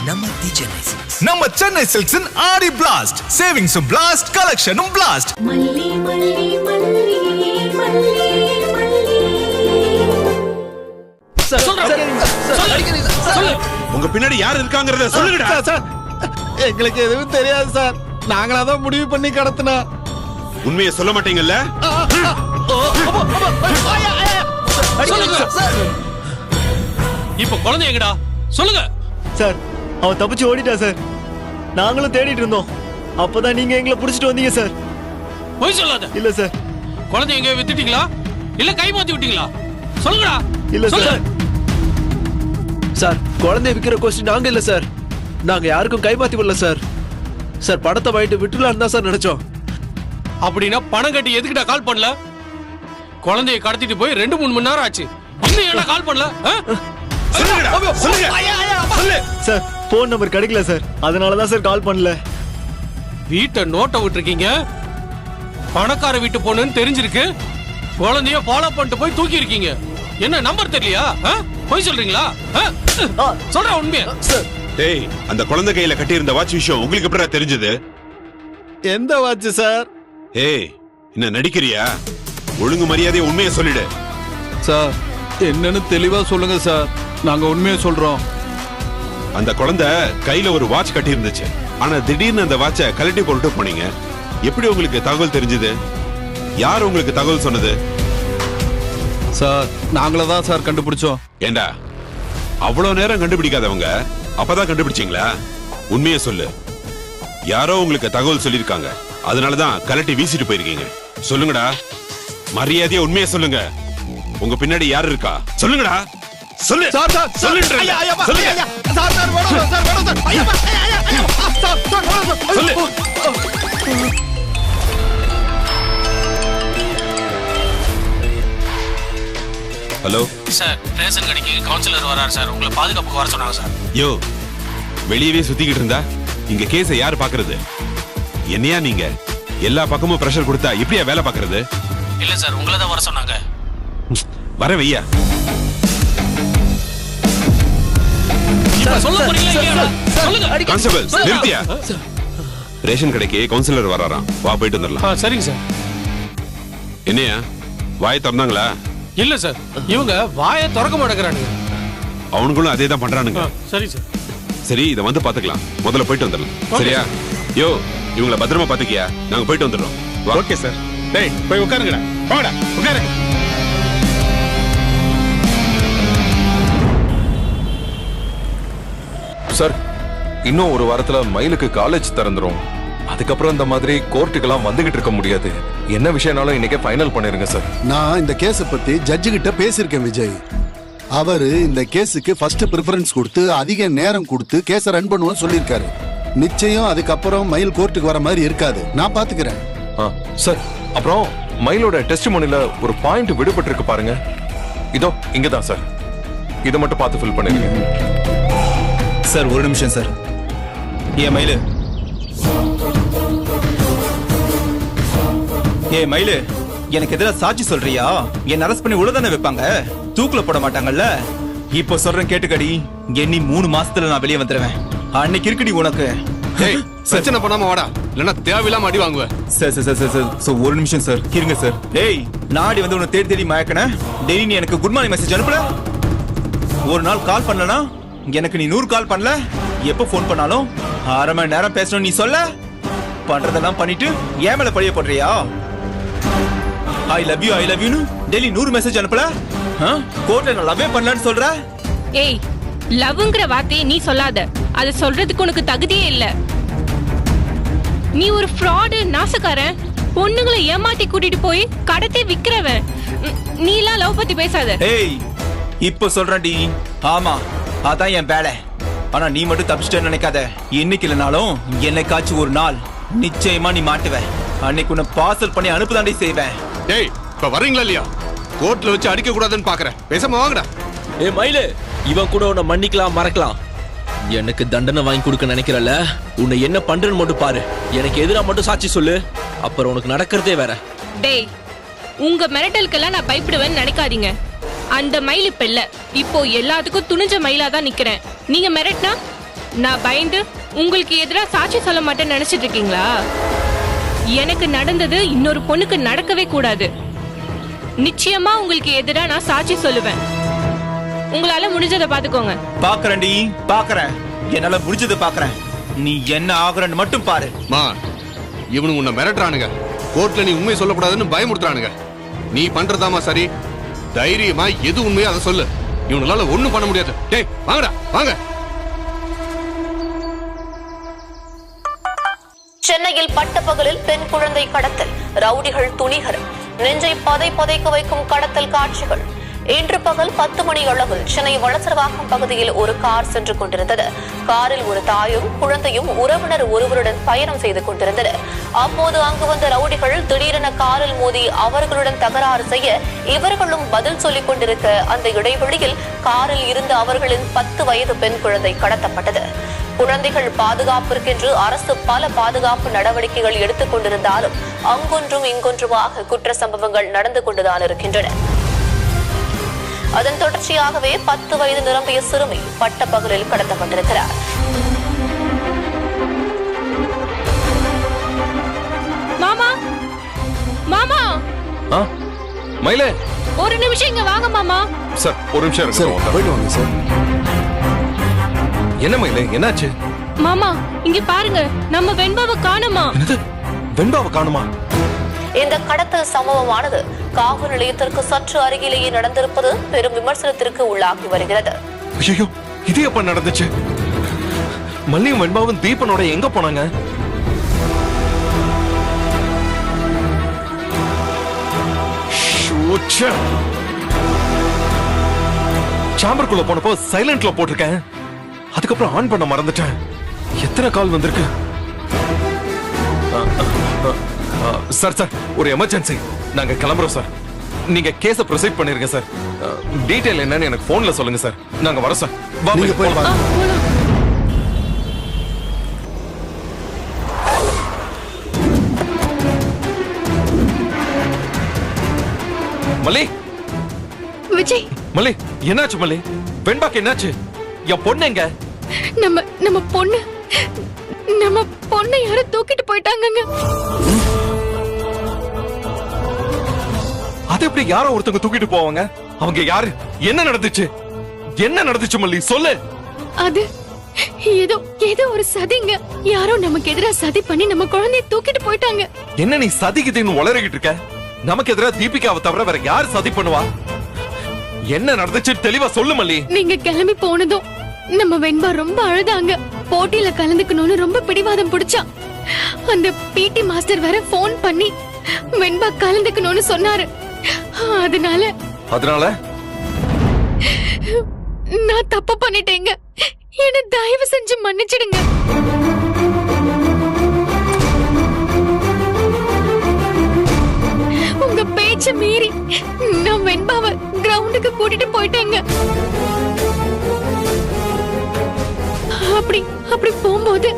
நம்ம சென்னை சில்க்ஸின் ஆடி பிளாஸ்ட். சேவிங்ஸும் பிளாஸ்ட், கலெக்ஷனும் பிளாஸ்ட். உங்க பின்னாடி யார் இருக்காங்கறத சொல்லுங்கடா. சார், எங்களுக்கு எதுவும் தெரியாது சார். நாங்களாதான் முடிவு பண்ணி கடத்தினா. உண்மையை சொல்ல மாட்டீங்கல்ல? இப்ப குழந்தை எங்கடா சொல்லுங்க சார். அவன் தப்பிச்சு ஓடிட்டா சார். நாங்களும் தேடிட்டு இருந்தோம். அப்பதான் நீங்க எங்களை புடிச்சிட்டு வந்தீங்க சார். போய் சொல்லாத. இல்ல சார். குழந்தை எங்க வித்துட்டீங்களா இல்ல கை மாத்தி விட்டீங்களா? சொல்லுங்கடா. இல்ல சார். சார், குழந்தை விக்கிற கோஷ்டி நாங்க இல்ல சார். நாங்க யாருக்கும் கை மாத்தி விடல சார். சார், பணத்தை வாங்கிட்டு விட்டுலான்னு தான் சார் நினைச்சோம். அப்படின்னா பணம் கட்டி எதுக்கிட்ட கால் பண்ணல? குழந்தையை கடத்திட்டு போய் 2-3 மணி நேரம் ஆச்சு. இன்னும் என்ன கால் பண்ணல? சார், போன் நம்பர் கிடைக்கல சார். அதனாலதான் சார் கால் பண்ணல. வீட்டை நோட்டை விட்டுருக்கீங்க. பணக்கார வீட்டு பொண்ணுன்னு தெரிஞ்சிருக்கு. குழந்தைய ஃபாலோ பண்ணிட்டு போய் தூக்கி இருக்கீங்க. என்ன நம்பர் தெரியலையா? போய் சொல்றீங்களா? சொல்ற உண்மையா? டேய், அந்த குழந்தை கையில கட்டி இருந்த வாட்ச் விஷயம் உங்களுக்கு எப்படிடா தெரிஞ்சது? எந்த வாட்ச் சார்? ஏய், என்ன நடிக்கிறியா? ஒழுங்கு மரியாதையா உண்மையை சொல்லிடு. சார், என்னன்னு தெளிவா சொல்லுங்க சார். நாங்க உண்மையை சொல்றோம். அந்த குழந்தை கையில ஒரு வாட்ச் கட்டி இருந்துச்சு. ஆனா திடீர்னு அந்த வாட்சை கழட்டி போட்டு போனீங்க. எப்படி உங்களுக்கு தகவல் தெரிஞ்சது? யார் உங்களுக்கு தகவல் சொன்னது? சார், நாங்கள தான் சார் கண்டுபிடிச்சோம். ஏண்டா, அவ்வளவு நேரம் கண்டுபிடிக்காதவங்க அப்பதான் கண்டுபிடிச்சீங்களா? உண்மையை சொல்லு. யாரோ உங்களுக்கு தகவல் சொல்லிருக்காங்க. அதனாலதான் கலட்டி வீசிட்டு போயிருக்கீங்க. சொல்லுங்கடா, மரியாதையா உண்மையை சொல்லுங்க. உங்க பின்னாடி யாரு இருக்கா? சொல்லுங்கடா. சொல்லு சார். சார், சொல்லுங்க. சார், வேணும் சார். வேணும் சார். சொல்லு. ஹலோ சார், ரேஷன் கடைக்கு கவுன்சிலர் வரார் சார். உங்களை பாதுகாப்புக்கு வர சொன்னாங்க சார். யோ, வெளியவே சுத்திக்கிட்டு இருந்தா இங்க கேஸை யாரு பாக்குறது? என்னையா நீங்க எல்லா பக்கமும் பிரஷர் கொடுத்தா இப்படியா வேலை பாக்குறது? இல்ல சார், உங்களை தான் வர சொன்னாங்க. வர வையா. கான்ஸ்டபிள், நிறுத்தியா. ரேஷன் கடைக்கு கவுன்சிலர் வராராம். வா, போயிட்டு வந்துடலாம். சரிங்க சார். என்னையா, வாய் திறந்தாங்களா? இல்ல சார், இவங்க வாயை திறக்க மாட்டேங்கிறானுங்க. அவனுங்களும் அதே தான் பண்றானுங்க. சரி சார். சரி, இதை வந்து பாத்துக்கலாம். முதல்ல போயிட்டு வந்துடலாம். சரியா? யோ, இவங்களை பத்திரமா பாத்துக்கியா. நாங்க போயிட்டு வந்துடுறோம். Okay sir. டேய், போய் உட்காருங்கடா. வாங்கடா, உட்காரு. சார், இன்னும் ஒரு வாரத்துல மயிலுக்கு காலேஜ் திறந்துரும். அதுக்கப்புறம் இந்த மாதிரி கோர்ட்டுக்கெல்லாம் வந்துகிட்டு இருக்க முடியாது. என்ன விஷயம்னாலும் இன்னைக்கே ஃபைனல் பண்ணிருங்க சார். நான் இந்த கேஸை பத்தி ஜட்ஜு கிட்ட பேசியிருக்கேன் விஜய். அவரு இந்த கேஸுக்கு ஃபர்ஸ்ட் ப்ரிஃபரன்ஸ் கொடுத்து அதிக நேரம் கொடுத்து கேஸை ரன் பண்ணுவோம் சொல்லியிருக்காரு. நிச்சயம் அதுக்கப்புறம் மயில் கோர்ட்டுக்கு வர மாதிரி இருக்காது. நான் பாத்துக்கிறேன். சார், அப்புறம் மயிலோட டெஸ்டிமோனில ஒரு பாயிண்ட் விடுபட்டு இருக்கு பாருங்க. இதோ இங்கதான் சார். இதை மட்டும் பார்த்து ஃபில் பண்ணிருங்க சார். ஒரு நிமிஷம் சார். மயிலு, மயிலு, எனக்கு எதிராக சாட்சி சொல்றியா? என்ன அரெஸ்ட் பண்ணி உள்ளதானே வைப்பாங்க, தூக்குல போட மாட்டாங்கல்ல. இப்போ சொல்றேன் கேட்டுக்கடி. எண்ணி 3 மாசத்துல நான் வெளியே வந்துடுவேன். அன்னைக்கு இருக்குடி உனக்கு. பிரச்சனை பண்ணாம வாடா, இல்லன்னா தேவையில்லாம அடி வாங்குவ. Sir sir sir sir sir, ஒரு நிமிஷம் சார், இருங்க சார். டேய், நாடி வந்து உன்னை தேடி தேடி மயக்கன. டெய்லி நீ எனக்கு குட் மார்னிங் மெசேஜ் அனுப்புல. ஒரு நாள் கால் பண்ணலனா எனக்கு நீ 100 கால் பண்ணல. எப்போ போன் பண்ணாலும் 1/2 மணி நேரம் பேசணும் நீ சொல்ல. பண்றதெல்லாம் பண்ணிட்டு ஏன் மேல பழிய போடுறியா? I love you daily 100 message அனுப்பல. கோர்ட்ல நான் லவ்வே பண்ணலன்னு சொல்ற. ஏய், லவ்ங்கிற வார்த்தையை நீ சொல்லாத. அது சொல்றதுக்கு உனக்கு தகுதியே இல்ல. நீ ஒரு ஃப்ராடு, நாசக்காரன். பொண்ணுங்களை ஏமாத்தி கூட்டிட்டு போய் கடத்தி விக்கிறவன். நீ எல்லாம் லவ் பத்தி பேசாத. ஏய், இப்போ சொல்றேன்டி. ஆமா, அதான் என் வேலை. ஆனா நீ மட்டும் தப்பிச்சிட்டேன்னு நினைக்காத. இன்னைக்கு இல்லைனாலும் என்னைக்காச்சும் ஒரு நாள் நிச்சயமா நீ மாட்டுவ. அன்னைக்கு உன்னை பார்சல் பண்ணி அனுப்புதாண்டி செய்வேன். டேய், இப்ப வரீங்களா இல்லையா? கோர்ட்ல வச்சு அடிக்க கூடாதுன்னு பாக்குறேன். பேசாம வாங்கடா. மயிலு, இவன் கூட உன்னை மன்னிக்கலாம், மறக்கலாம். எனக்கு தண்டனை வாங்கி கொடுக்க நினைக்கிறல்ல, உன்னை என்ன பண்றேன்னு மட்டும் பாரு. எனக்கு எதிராக மட்டும் சாட்சி சொல்லு, அப்புறம் உனக்கு நடக்கிறதே வேற. டேய், உங்க மிரட்டலுக்கெல்லாம் நான் பயப்படுவேன்னு நினைக்காதீங்க. அந்த மயில் இப்ப இல்ல. இப்போ எல்லாத்துக்கும் துணிஞ்ச மயிலா தான் நிக்கிறேன். நீங்க மிரட்டினா நான் பயந்து உங்களுக்கு எதிரா சாட்சி சொல்ல மாட்டேன்னு நினைச்சிட்டு இருக்கீங்களா? எனக்கு நடந்தது இன்னொரு பொண்ணுக்கு நடக்கவே கூடாது. நிச்சயமா உங்களுக்கு எதிரா நான் சாட்சி சொல்லுவேன். உங்களால முடிஞ்சதை பாத்துக்கோங்க. பாக்குறேன்டி, பாக்குறேன். என்னால முடிஞ்சதை பாக்குறேன். நீ என்ன ஆகுறன்னு மட்டும் பாரு. மா, இவனுங்க உன்னை மிரட்டுறானுங்க. கோர்ட்ல நீ உண்மை சொல்லக்கூடாதுன்னு பயமுறுத்துறானுங்க. நீ பண்றதாமா சரி? தைரியமா எது உண்மையோ அதை சொல்லு. இவனால ஒண்ணும் பண்ண முடியாது. டேய் வாங்கடா, வாங்க. சென்னையில் பட்டப்பகலில் பெண் குழந்தை கடத்தல், ரவுடிகள் துணிகரம், நெஞ்சை பதைக்க வைக்கும் கடத்தல் காட்சிகள். இன்று பகல் 10 மணி அளவில் சென்னை வளசரவாக்கம் பகுதியில் ஒரு கார் சென்று கொண்டிருந்தது. காரில் ஒரு தாயும் குழந்தையும் உறவினர் ஒருவருடன் பயணம் செய்து கொண்டிருந்தனர். அப்போது அங்கு வந்த ரவுடிகள் திடீரென காரில் மோதி அவர்களுடன் தகராறு செய்ய இவர்களும் பதில் சொல்லிக் கொண்டிருக்க அந்த இடைவெளியில் காரில் இருந்த அவர்களின் 10 வயது பெண் குழந்தை கடத்தப்பட்டது. குழந்தைகள் பாதுகாப்பிற்கென்று அரசு பல பாதுகாப்பு நடவடிக்கைகள் எடுத்துக் கொண்டிருந்தாலும் அங்கொன்றும் இங்கொன்றுமாக குற்ற சம்பவங்கள் நடந்து கொண்டுதான் இருக்கின்றன. அதன் தொடர்ச்சியாகவே 10 வயது நிரம்பிய சிறுமி பட்டப்பகலில் கடத்தப்பட்டிருக்கிறார். மாமா, மாமா, மயிலே, ஒரு நிமிஷம் இங்க வாங்க மாமா. சார் ஒரு நிமிஷம் இருக்கு சார் போயிட்டு வாங்க சார். என்ன மயிலே, என்னாச்சு? மாமா இங்க பாருங்க, நம்ம வெண்பாவை காணுமா? வெண்பாவை காணுமா? இந்த கடத்தல் சம்பவமானது காவல் நிலையத்திற்கு சற்று அருகிலேயே நடந்திருப்பது பெரும் விமர்சனத்திற்கு உள்ளாகி வருகிறது. ஐயோ, இது எப்ப நடந்துச்சு? மல்லியும் வெண்பாவும் தீபனோட எங்க போனாங்க? சாம்பருக்குள்ள போனப்போ சைலண்ட்ல போட்டிருக்கேன். அதுக்கப்புறம் ஆன் பண்ண மறந்துட்டேன். எத்தனை கால் வந்திருக்கு? சார் சார், ஒரு எமர்ஜென்சி. நாங்க கிளம்புறோம் சார். நீங்க கேஸ ப்ரொசீட் பண்ணிருங்க சார். டீடைல் என்னன்னு எனக்கு போன்ல சொல்லுங்க சார். நாங்க வரோம் சார். நீங்க போய் பாருங்க. மல்லி, விஜய், மல்லி என்னாச்சு? மல்லி, வெண்பாக்கு என்னாச்சு? என் பொண்ணு எங்க? நம்ம பொண்ணை யாரோ தூக்கிட்டு போயிட்டாங்கங்க. அது எப்படி யாரோ ஒருத்தங்க தூக்கிட்டு போவாங்க? அவங்க யாரு? என்ன நடந்துச்சு? என்ன நடந்துச்சு மல்லி, சொல்லு. அது ஏதோ ஒரு சதிங்க. யாரோ நமக்கு எதிராக சதி பண்ணி நம்ம குழந்தையை தூக்கிட்டு போயிட்டாங்க. என்ன நீ சதிக்குதுன்னு உளறிக்கிட்டு இருக்க? நமக்கு எதிராக தீபிகாவை தவிர வேற யார் சதி பண்ணுவா? என்ன நடந்துச்சு தெளிவா சொல்லு மல்லி. நீங்க கிளம்பி போனதும் நம்ம வெண்பா ரொம்ப அழுதாங்க. போட்டியில கலந்துக்கணும்னு ரொம்ப பிடிவாதம் பிடிச்சா. அந்த பிடி மாஸ்டர் வேற போன் பண்ணி வெண்பா கலந்துக்கணும்னு சொன்னாரு. அதனால நான் தப்பு பண்ணிட்டேங்க. என்ன தயவு செஞ்சு மன்னிச்சிடுங்க. உங்க பேச்ச மீறி நான் வெண்பாவை கிரவுண்டுக்கு கூட்டிட்டு போயிட்டேங்க. அப்படி போகும்போது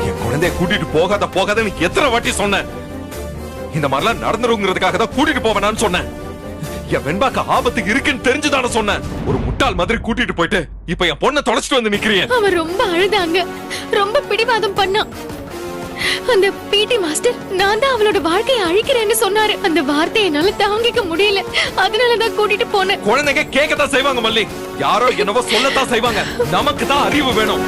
என் குழந்தைய கூட்டிட்டு போகாத எத்தனை வாட்டி சொன்னேன்? இந்த மாதிரிலாம் நடந்துருங்கிறதுக்காக தான் கூட்டிட்டு போவேனான்னு சொன்னேன். என் வெண்பாக்கு ஆபத்து இருக்குன்னு தெரிஞ்சுதான சொன்னேன். ஒரு முட்டாள் மாதிரி கூட்டிட்டு போயிட்டு இப்ப என் பொண்ணை தொலைச்சிட்டு வந்து நிக்கிறீங்க. அவ ரொம்ப அழுதாங்க, ரொம்ப பிடிவாதம் பண்ணா. அந்த பிடி மாஸ்டர் நான் தான் அவளோட வாழ்க்கையை அழிக்கிறேன்னு சொன்னாரு. அந்த வார்த்தையை என்னால தாங்கிக்க முடியல. அதனாலதான் கூட்டிட்டு போனேன். குழந்தைங்க கேட்கத்தான் செய்வாங்க மல்லி. யாரோ என்னவோ சொல்லத்தான் செய்வாங்க. நமக்கு தான் அறிவு வேணும்.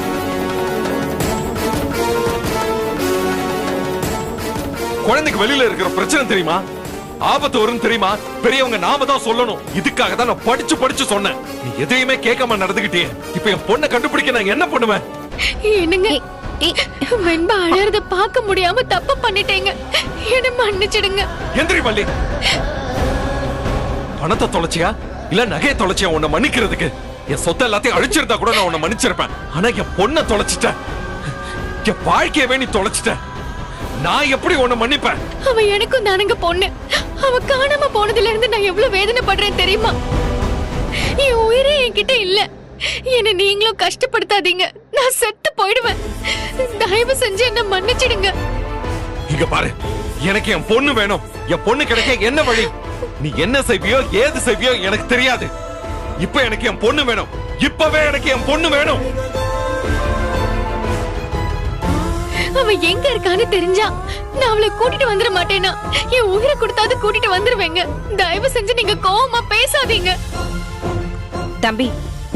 குழந்தைக்கு வெளியில இருக்கிற பிரச்சனை தெரியுமா? ஆபத்து வரும் தெரியுமா? பெரியவங்க நாம தான் சொல்லணும். இதுக்காக தான் நான் படிச்சு சொன்னேன். நீ எதையுமே கேட்காம நடந்துகிட்டே. இப்ப என் பொண்ணை கண்டுபிடிக்க நான் என்ன பண்ணுவேன்? என்னங்க, வெண்பா அழறத பார்க்க முடியாம தப்பு பண்ணிட்டேங்க. என்ன மன்னிச்சிடுங்க. எந்திரி மல்லி. பணத்தை தொலைச்சியா இல்ல நகையை தொலைச்சியா உன்னை மன்னிக்கிறதுக்கு? என் சொத்தை எல்லாத்தையும் அழிச்சிருந்தா கூட நான் உன்னை மன்னிச்சிருப்பேன். ஆனா என் பொண்ணை தொலைச்சிட்ட, என் வாழ்க்கையவே நீ தொலைச்சிட்ட. நான் எப்படி உன்னை மன்னிப்பேன்? அவ எனக்கும் தானுங்க பொண்ணு. அவ காணாம போனதுல இருந்து நான் எவ்வளவு வேதனைப்படுறேன் தெரியுமா? என் உயிரே என்கிட்ட இல்ல. என்ன நீங்களும் கஷ்டப்படுத்தாதீங்க. நான் செத்து போயிடுவேன். தயவு செஞ்சு என்ன மன்னிச்சிடுங்க. இங்க பாரு, எனக்கு என் பொண்ணு வேணும். என் பொண்ணு கிடைக்க என்ன வழி? நீ என்ன செய்வியோ ஏது செய்வியோ எனக்கு தெரியாது. இப்ப எனக்கு என் பொண்ணு வேணும். இப்பவே எனக்கு என் பொண்ணு வேணும். அவ எங்க இருக்கான்னு தெரிஞ்சா நான் அவளை கூட்டிட்டு வந்துட மாட்டேனா? என் உயிரை கொடுத்தாது கூட்டிட்டு வந்துருவேங்க. தயவு செஞ்சு நீங்க கோவமா பேசாதீங்க. தம்பி,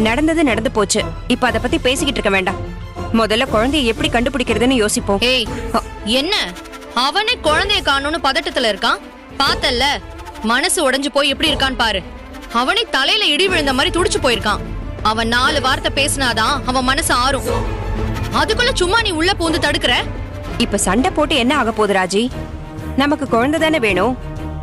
நடந்தது நடந்து போச்சு. இப்ப அத பத்தி பேசிக்கிட்டு இருக்க வேண்டாம். முதல்ல குழந்தைய எப்படி கண்டுபிடிக்கிறதுன்னு யோசிப்போம். ஏய், என்ன அவனே குழந்தைய காணோம்னு பதட்டத்துல இருக்கான்? பார்த்தல்ல, மனசு உடைஞ்சு போய் எப்படி இருக்கான்னு பாரு. அவனே தலையில இடி விழுந்த மாதிரி துடிச்சு போயிருக்கான். அவன் 4 வார்த்தை பேசினாதான் அவன் மனசு ஆறும். அதுக்குள்ள சும்மா நீ உள்ள பூந்து தடுக்கிற. இப்ப சண்டை போட்டு என்ன ஆக போகுது ராஜி? நமக்கு குழந்தை தானே வேணும்.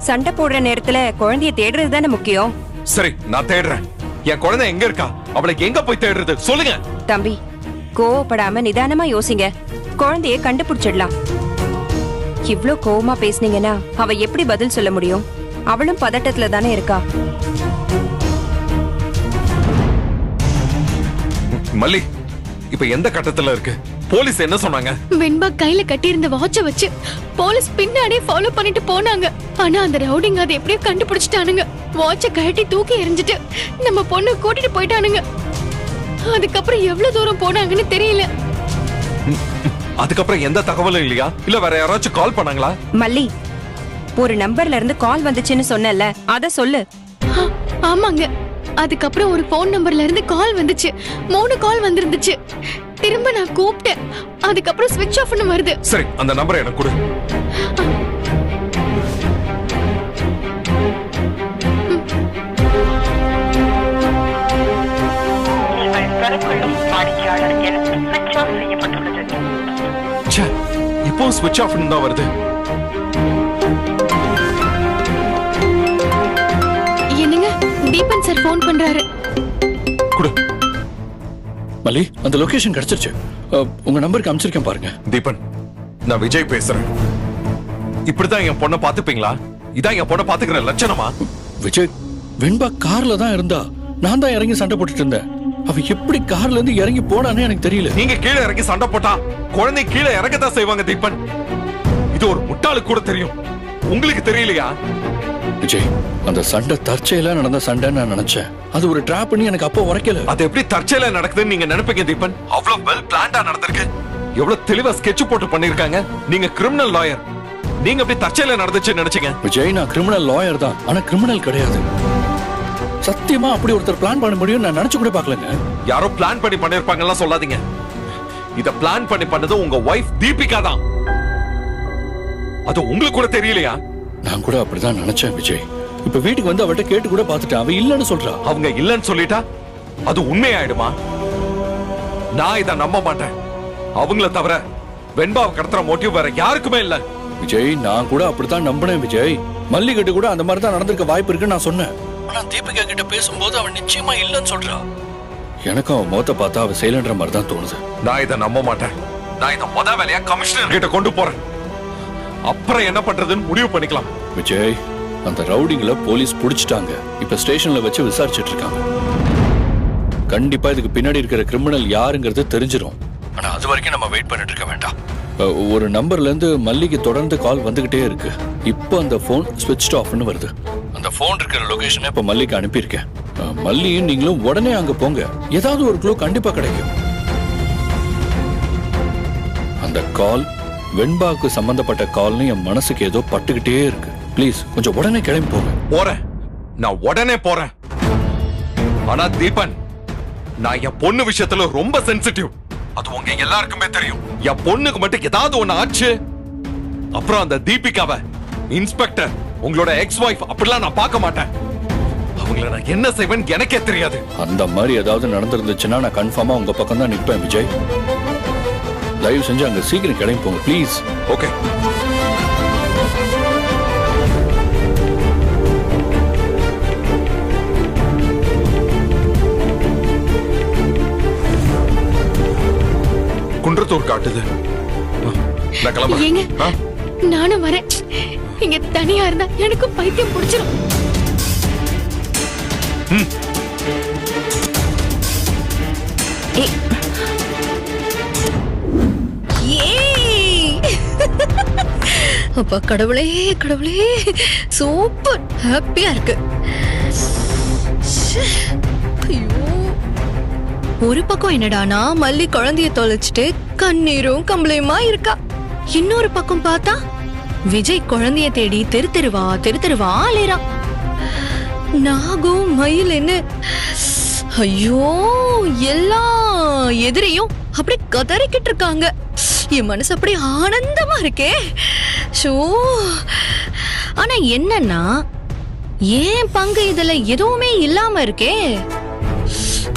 சண்டை போடுற நேரத்துல குழந்தைய தேடுறது தானே முக்கியம். சரி, நான் தேடுறேன். என் குழந்தை எங்க இருக்கா? அவளை எங்க போய் தேடுறது சொல்லுங்க. தம்பி, கோவப்படாம நிதானமா யோசிங்க. குழந்தைய கண்டுபிடிச்சிடலாம். இவ்ளோ கோவமா பேசுனீங்கன்னா அவ எப்படி பதில் சொல்ல முடியும்? அவளும் பதட்டத்துல தானே இருக்கா. மல்லி, இப்ப எந்த கட்டத்துல இருக்கு? போலீஸ் என்ன சொன்னாங்க? வெண்பா கையில கட்டி இருந்த வாட்ச வச்சு போலீஸ் பின்னாடியே ஃபாலோ பண்ணிட்டு போனாங்க. ஆனா அந்த ரவுடிங்க அதை எப்படியோ கண்டுபிடிச்சிட்டானுங்க. வாட்ச கழட்டி தூக்கி எறிஞ்சிட்டு நம்ம பொண்ணு கூட்டிட்டு போயிட்டானுங்க. அதுக்கப்புறம் எவ்வளவு தூரம் போனாங்கன்னு தெரியல. அதுக்கப்புறம் எந்த தகவலும் இல்லையா? இல்ல வேற யாராச்சும் கால் பண்ணாங்களா? மல்லி, ஒரு நம்பர்ல இருந்து கால் வந்துச்சுன்னு சொன்னல, அத சொல்லு. ஆமாங்க, அதுக்கப்புறம் ஒரு போன் நம்பர்ல இருந்து கால் வந்துச்சு. 3 கால் வந்திருந்துச்சு. திரும்ப நான் கூப்பிட்டேன். அதுக்கப்புறம் ஸ்விட்ச் ஆஃப்னு வருது. சரி, அந்த நம்பரை எனக்கு கொடு. இப்போ ஸ்விட்ச் ஆஃப் தான் வருது. என்னங்க, தீபன் சார் போன் பண்றாரு. குடு. மல்லி, அந்த லொகேஷன் கிடைச்சிருச்சு. உங்க நம்பருக்கு அனுப்பிச்சிருக்கேன் பாருங்க. தீபன், நான் விஜய் பேசுறேன். இப்படிதான் என் பொண்ணை பாத்துப்பீங்களா? இதான் என் பொண்ணை பாத்துக்கிற லட்சணமா? விஜய், வெண்பா கார்ல தான் இருந்தா. நான் தான் இறங்கி சண்டை போட்டுட்டு இருந்தேன். அவ எப்படி கார்ல இருந்து இறங்கி போனானே எனக்கு தெரியல. நீங்க கீழே இறங்கி சண்டை போட்டா குழந்தை கீழே இறங்கத்தான் செய்வாங்க தீபன். இது ஒரு முட்டாளுக்கு கூட தெரியும். உங்களுக்கு தெரியலையா? விஜய், அந்த சண்டை தற்செயலா நடந்த சண்டைன்னு நான் நினைச்சேன். அது ஒரு டிராப்னு எனக்கு அப்போ உரைக்கல. அது எப்படி தற்செயலா நடக்குதுன்னு நீங்க நினைப்பீங்க தீபன்? அவ்வளவு வெல் பிளான்டா நடந்திருக்கு. எவ்வளவு தெளிவா ஸ்கெட்ச் போட்டு பண்ணிருக்காங்க. நீங்க கிரிமினல் லாயர். நீங்க எப்படி தற்செயலா நடந்துச்சுன்னு நினைச்சீங்க? விஜய், நான் கிரிமினல் லாயர் தான், ஆனா கிரிமினல் கிடையாது. சத்தியமா அப்படி ஒருத்தர் பிளான் பண்ண முடியும் நான் நினைச்சு கூட பார்க்கலங்க. யாரோ பிளான் பண்ணி பண்ணிருப்பாங்கலாம் சொல்லாதீங்க. இத பிளான் பண்ணது உங்க வைஃப் தீபிகா தான். அது உங்களுக்கு கூட தெரியலையா? நான் கூட அப்படிதான் நினைச்சேன் விஜய். இப்ப வீட்டுக்கு வந்து அவட்ட கேட்டு கூட பார்த்துட்டேன். அவ இல்லன்னு சொல்றா. அவங்க இல்லன்னு சொல்லிட்டா அது உண்மையாயிடுமா? நான் இத நம்ப மாட்டேன். அவங்கள தவிர வெண்பாவை கடத்துற மோட்டிவ் வேற யாருக்குமே இல்ல. விஜய், நான் கூட அப்படித்தான் நம்பினேன் விஜய். மல்லிகிட்ட கூட அந்த மாதிரி தான் நடந்திருக்க வாய்ப்பு இருக்குன்னு நான் சொன்னேன். ஆனா தீபிகா கிட்ட பேசும்போது அவன் நிச்சயமா இல்லன்னு சொல்றா. எனக்கு அவன் முகத்தை பார்த்தா அவ செயல்ன்ற மாதிரி தான் தோணுது. நான் இதை நம்ப மாட்டேன். நான் இதை முத வேலையா கமிஷனர் கிட்ட கொண்டு போறேன். அப்புறம் என்ன பண்றதுன்னு முடிவு பண்ணிக்கலாம். விஜய், அந்த ரவுடிங்களை போலீஸ் புடிச்சிட்டாங்க. இப்ப ஸ்டேஷன்ல வச்சு விசாரிச்சுட்டு இருக்காங்க. கண்டிப்பா இதுக்கு பின்னாடி இருக்கிற கிரிமினல் யாருங்கிறது தெரிஞ்சிடும். ஆனா அது வரைக்கும் நம்ம வெயிட் பண்ணிட்டு இருக்க வேண்டாம். ஒரு நம்பர்ல இருந்து மல்லிக்கு தொடர்ந்து கால் வந்துகிட்டே இருக்கு. இப்போ அந்த போன் ஸ்விட்ச் ஆஃப்னு வருது. அந்த போன் இருக்கிற லொகேஷனை இப்ப மல்லிக்கு அனுப்பியிருக்கேன். மல்லியும் நீங்களும் உடனே அங்க போங்க. ஏதாவது ஒரு க்ளூ கண்டிப்பா கிடைக்கும். அந்த கால் வெண்பாவுக்கு சம்பந்தப்பட்ட கால்னு என் மனசுக்கு ஏதோ பட்டுக்கிட்டே இருக்கு. ப்ளீஸ் கொஞ்சம் உடனே கிளம்பி போங்க. போறேன், நான் உடனே போறேன். ஆனா தீபன், நான் என் பொண்ணு விஷயத்துல ரொம்ப சென்சிட்டிவ். அது உங்க எல்லாருக்குமே தெரியும். என் பொண்ணுக்கு மட்டும் ஏதாவது ஒண்ணு ஆச்சு, அப்புறம் அந்த தீபிகாவை இன்ஸ்பெக்டர் உங்களோட எக்ஸ் வைஃப் அப்படிலாம் நான் பார்க்க மாட்டேன். அவங்கள நான் என்ன செய்வேன்னு எனக்கே தெரியாது. அந்த மாதிரி ஏதாவது நடந்திருந்துச்சுன்னா நான் கன்ஃபார்மா உங்க பக்கம் தான் நிற்பேன் விஜய். தயவு செஞ்சு அங்க சீக்கிரம் கிளம்பி போங்க ப்ளீஸ். ஓகே. குன்றத்தூர் காட்டுது. நான் கிளம்புறேன். நானும் வரேன். இங்க தனியா இருந்தா எனக்கு பைத்தியம் பிடிச்சிரும். அப்பா கடவுளே கடவுளே, சூப்பர் ஹாப்பியா இருக்கு. ச்சே, ஐயோ, ஒரு பக்கம் என்னடானா மல்லி குழந்தைய தொலைச்சிட்டு கண்ணீரும் கம்பளையுமா இருக்கா. இன்னொரு பக்கம் பார்த்தா விஜய் குழந்தைய தேடி தெரு தெருவா அலையறான். நாகும் மயில்னு ஐயோ எல்லா எதிரையும் அப்படி கதறிக்கிட்டு இருக்காங்க. என் மனசு அப்படி ஆனந்தமா இருக்கே. ஷோ, ஆனா என்னன்னா ஏன் பங்கு இதுல எதுவுமே இல்லாம இருக்கே.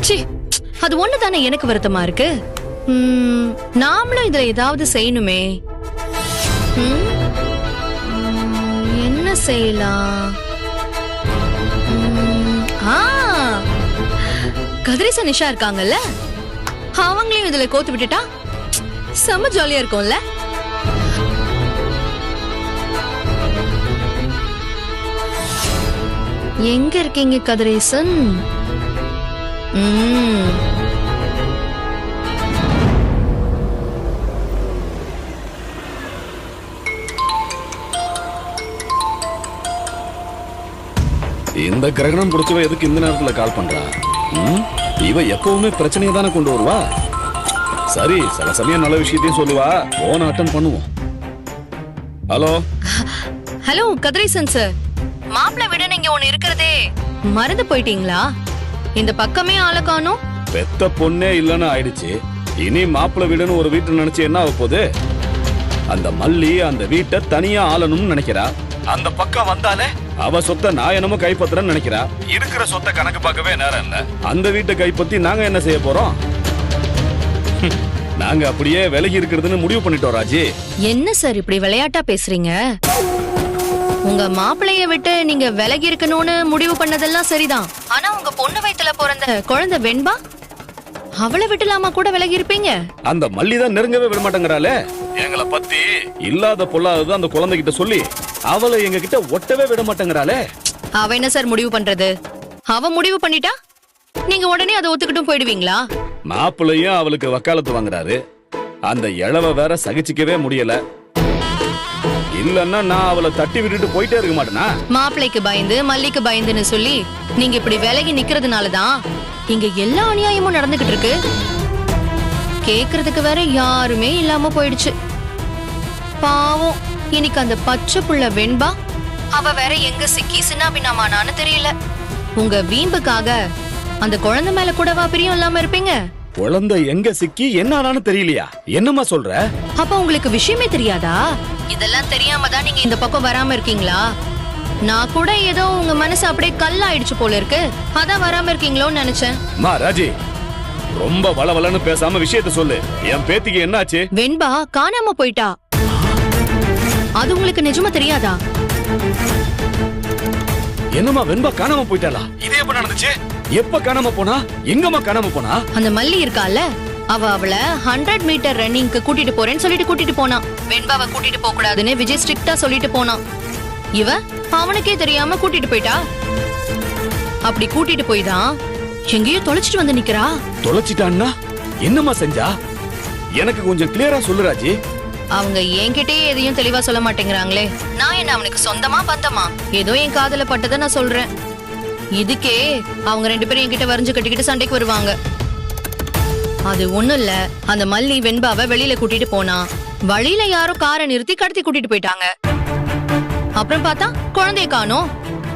சி, அது ஒண்ணுதானே எனக்கு வருத்தமா இருக்கு. நாமளும் இதுல ஏதாவது செய்யணுமே. என்ன செய்யலாம்? கதிரேச நிஷா இருக்காங்கல்ல, அவங்களையும் இதுல கோத்து விட்டுட்டா செம்ம ஜாலியா இருக்கும்ல. எங்க இருக்கீங்க கதிரேசன்? இந்த கிரகணம் பிடிச்சவ எதுக்கு இந்த நேரத்துல கால் பண்றா? இவ எப்பவுமே பிரச்சனையை தானே கொண்டு வருவா. சரி, சில சமயம் நல்ல விஷயத்தையும் சொல்லுவா. போன அட்டன் பண்ணுவோம். ஹலோ ஹலோ கதிரேசன் சார், மாப்பிள்ளை விட நீங்க ஒண்ணு இருக்கிறதே மறந்து போயிட்டீங்களா? இந்த பக்கமே ஆளை காணோம். பெத்த பொண்ணே இல்லன்னு ஆயிடுச்சு. இனி மாப்பிள்ளை வீடுன்னு ஒரு வீட்டு நினைச்சு என்ன ஆக போகுது? அந்த மல்லி அந்த வீட்டை தனியா ஆளணும்னு நினைக்கிறா. அந்த பக்கம் வந்தாலே அவ சொத்தை நான் என்னமோ கைப்பற்றுறேன்னு நினைக்கிறா. இருக்கிற சொத்தை கணக்கு பார்க்கவே நேரம் இல்ல. அந்த வீட்டை கைப்பற்றி நாங்க என்ன செய்ய போறோம்? நாங்க அப்படியே விலகி இருக்கிறதுன்னு முடிவு பண்ணிட்டோம். ராஜி, என்ன சார் இப்படி விளையாட்டா பேசுறீங்க? உங்க மாப்பிள்ளைய விட்டு நீங்க விலகி இருக்கணும்னு முடிவு பண்ணதெல்லாம் சரிதான். ஆனா உங்க பொண்ணு வயித்துல பிறந்த குழந்தை வெண்பா, அவளை விட்டுலாமா கூட விலகி இருப்பீங்க? அந்த மல்லிதான் நெருங்கவே விட மாட்டேங்கிறாளே. எங்களை பத்தி இல்லாத பொல்லாதது அந்த குழந்தைகிட்ட சொல்லி அவளை எங்க கிட்ட ஒட்டவே விட மாட்டேங்கிறாளே. அவ என்ன சார் முடிவு பண்றது? அவ முடிவு பண்ணிட்டா நீங்க உடனே அதை ஒத்துக்கிட்டும் போயிடுவீங்களா? மாப்பிள்ளையும் அவளுக்கு வக்காலத்து வாங்குறாரு. அந்த இளவ வேற சகிச்சுக்கவே முடியல. இல்லன்னா நான் அவளை தட்டி விட்டுட்டு போயிட்டே இருக்க மாட்டேனா? மாப்பிள்ளைக்கு பயந்து மல்லிக்கு பயந்துன்னு சொல்லி நீங்க இப்படி விலகி நிக்கிறதுனாலதான் இங்க எல்லா அநியாயமும் நடந்துகிட்டு இருக்கு. கேக்குறதுக்கு வேற யாருமே இல்லாம போயிடுச்சு. பாவம், இன்னைக்கு அந்த பச்சை புள்ள வெண்பா அவ வேற எங்க சிக்கி சின்னாபின்னாமானான்னு தெரியல. உங்க வீம்புக்காக அந்த குழந்தை மேல கூடவா பிரியம் இல்லாம இருப்பீங்க? குழந்தை எங்க சிக்கி என்ன ஆனான்னு தெரியலையா? என்னமா சொல்ற? அப்ப உங்களுக்கு விஷயமே தெரியாதா? இதெல்லாம் தெரியாம தான் நீங்க இந்த பக்கம் வராம இருக்கீங்களா? நான் கூட ஏதோ உங்க மனசு அப்படியே கல்லாயிடுச்சு போல இருக்கு, அதான் வராம இருக்கீங்களோன்னு நினைச்சேன். மா ராஜி, ரொம்ப வளவலன்னு பேசாம விஷயத்தை சொல்லு. என் பேத்திக்கு என்னாச்சு? வெண்பா காணாம போயிட்டா. அது உங்களுக்கு நிஜமா தெரியாதா? என்னமா வெண்பா காணாம போயிட்டாளா? இது எப்ப நடந்துச்சு? எப்ப காணாம போனா? எங்கம்மா காணாம போனா? அந்த மல்லி இருக்கால, அவளை 100 மீட்டர் ரன்னிங்க்கு கூட்டிட்டு போறேன்னு சொல்லிட்டு கூட்டிட்டு போனான். வெண்பாவை கூட்டிட்டு போக கூடாதுன்னு விஜய் ஸ்ட்ரிக்ட்டா சொல்லிட்டு போனான். இவ அவனுக்கே தெரியாம கூட்டிட்டு போயிட்டா. அப்படி கூட்டிட்டு போய் தான் எங்கேயோ தொலைச்சிட்டு வந்து நிக்கிறா. தொலைச்சிட்டான்னா என்னமா செஞ்சா? எனக்கு கொஞ்சம் கிளியரா சொல்லு ராஜி. அவங்க என்கிட்டயே எதையும் தெளிவா சொல்ல மாட்டேங்கிறாங்களே. நான் என்ன அவனுக்கு சொந்தமா பந்தமா? ஏதோ என் காதல பட்டதை நான் சொல்றேன். இதுக்கே அவங்க 2 பேரும் என்கிட்ட வரைஞ்சு கட்டிக்கிட்டு சண்டைக்கு வருவாங்க. அது ஒண்ணும் இல்ல, அந்த மல்லி வெண்பாவை வெளியில கூட்டிட்டு போனா வழியில யாரோ காரை நிறுத்தி கடத்தி கூட்டிட்டு போயிட்டாங்க. அப்புறம் பார்த்தா குழந்தைய காணோம்.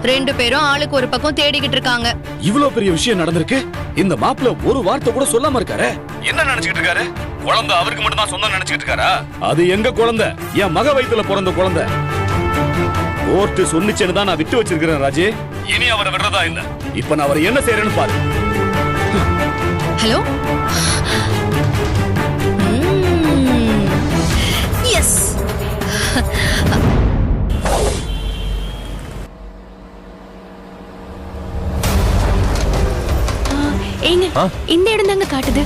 2 பேரும் ஆளுக்கு ஒரு பக்கம் தேடிக்கிட்டு இருக்காங்க. இவ்வளவு பெரிய விஷயம் நடந்திருக்கு. இந்த மாப்பிள்ள ஒரு வார்த்தை கூட சொல்லாம இருக்காரு. என்ன நினைச்சிட்டு இருக்காரு? குழந்தை அவருக்கு மட்டும் தான் சொந்தம் நினைச்சிட்டு இருக்காரா? அது எங்க குழந்தை? என் மக வயித்துல பிறந்த குழந்தை. கோர்ட் சொன்னிச்சேன்னு தான் நான் விட்டு வச்சிருக்கிறேன் ராஜி. இனி அவரை விடுறதா இல்ல. இப்ப நான் அவரை என்ன செய்யறேன்னு பாரு. ஹலோ, எஸ், ஏங்க இந்த இடம் தாங்க காட்டுது.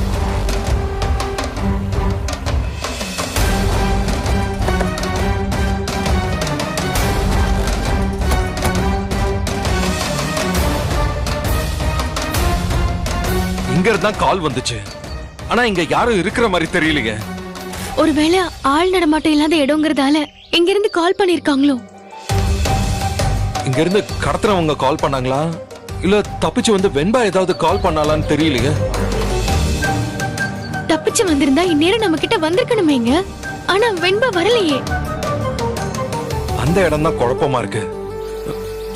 இங்க இருந்தா கால் வந்துச்சு. ஆனா இங்க யாரும் இருக்கிற மாதிரி தெரியலையே. ஒருவேளை ஆள் நடமாட்டம் இல்லாத இடங்கிறதால இங்க இருந்து கால் பண்ணிருக்காங்களோ? இங்க இருந்து கடத்துறவங்க கால் பண்ணாங்களா இல்ல தப்பிச்சு வந்து வெண்பா ஏதாவது கால் பண்ணாலான்னு தெரியலையே. தப்பிச்சு வந்திருந்தா இந்நேரம் நம்ம கிட்ட வந்திருக்கணுமேங்க. ஆனா வெண்பா வரலையே. அந்த இடம் தான் குழப்பமா இருக்கு.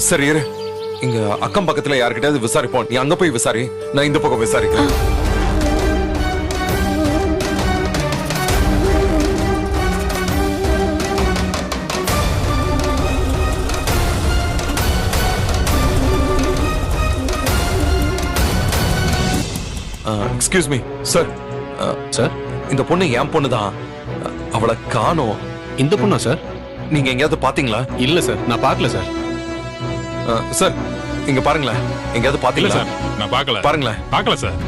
சரி இரு, இங்க அக்கம் பக்கத்துல யாருக்கிட்டயாவது விசாரிப்போம். நீ அங்க போய் விசாரி, நான் இந்த பக்கம் விசாரிக்கிறேன். Excuse me sir. சார், இந்த பொண்ணு என் பொண்ணு தான். அவளை காணோம். இந்த பொண்ணா சார்? நீங்க எங்கேயாவது பாத்தீங்களா? இல்ல சார், நான் பார்க்கல சார். சார் இங்க பாருங்களேன், எங்கேயாவது பாத்தீங்களா? சார், நான் பார்க்கல. பாருங்களேன். பார்க்கல சார்.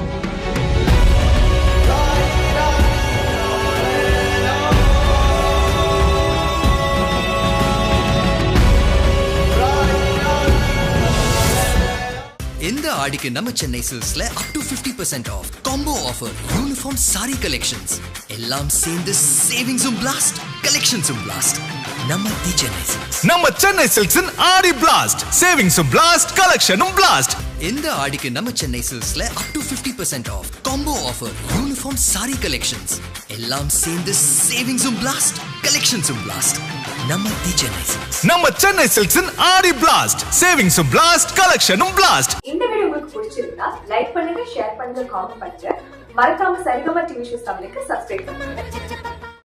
இந்த ஆடிக்கு நம்ம சென்னை சில்க்ஸ்ல up to 50% off combo offer, uniform sari collections எல்லாம் சேர்ந்து சேவிங்ஸும் பிளாஸ்ட், கலெக்ஷன்ஸும் பிளாஸ்ட். நம்ம தி சென்னை சில்க்ஸ். நம்ம சென்னை சில்க்ஸின் ஆடி பிளாஸ்ட், சேவிங்ஸும் பிளாஸ்ட், கலெக்ஷனும் பிளாஸ்ட். இந்த ஆடிக்கு நம்ம சென்னை சில்க்ஸ்ல up to 50% off combo offer, uniform sari collections எல்லாம் சேர்ந்து சேவிங்ஸும் பிளாஸ்ட், கலெக்ஷன்ஸும் பிளாஸ்ட். நம்ம தி சென்னை சில்க்ஸ். நம்ம சென்னை சில்க்ஸின் ஆடி பிளாஸ்ட், சேவிங்ஸும் பிளாஸ்ட், கலெக்ஷனும் பிளாஸ்ட். இந்த வீடியோ உங்களுக்கு பிடிச்சிருந்தா லைக் பண்ணுங்க, ஷேர் பண்ணுங்க, காமெண்ட் பண்ணுங்க. மறக்காம சரிகமா டிவி ஷோஸ் தமிழுக்கு சப்ஸ்கிரைப் பண்ணுங்க.